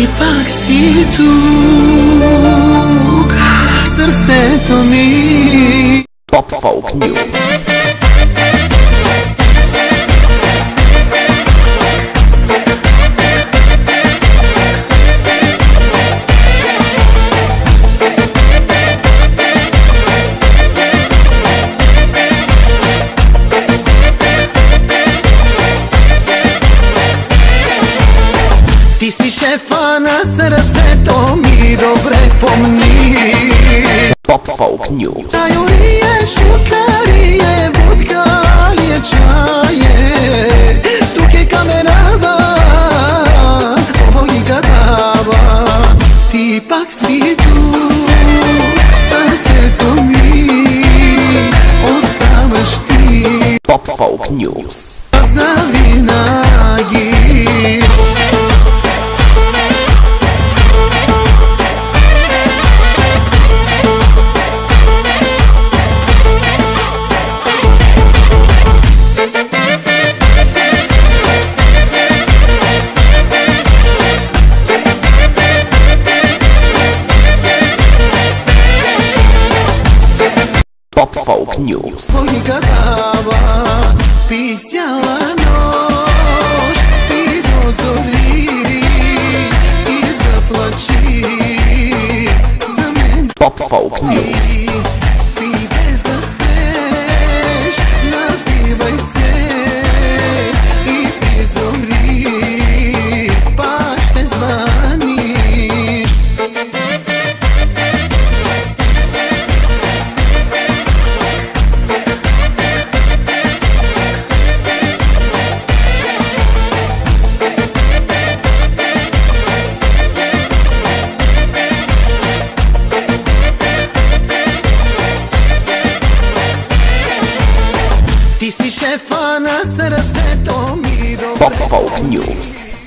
Ти пак си тук в сърцето ми. Pop Folk News. Ти си шефа на сърцето ми, добре помни. Pop Folk News. Чайо ли е, шутка ли е, будка ли е, чае, тук е камерава, логиката. Ти пак си тук в сърцето ми, оставаш ти Pop Folk News. завинаги. Pop Folk News. Логиката пи цяла нощ, пи до зори и заплачи за мен. Pop Folk News. Пи без да спреш, напивай се и при зори пак ще звъниш. Ти си шефа на сърцето ми, добре. Pop Folk News.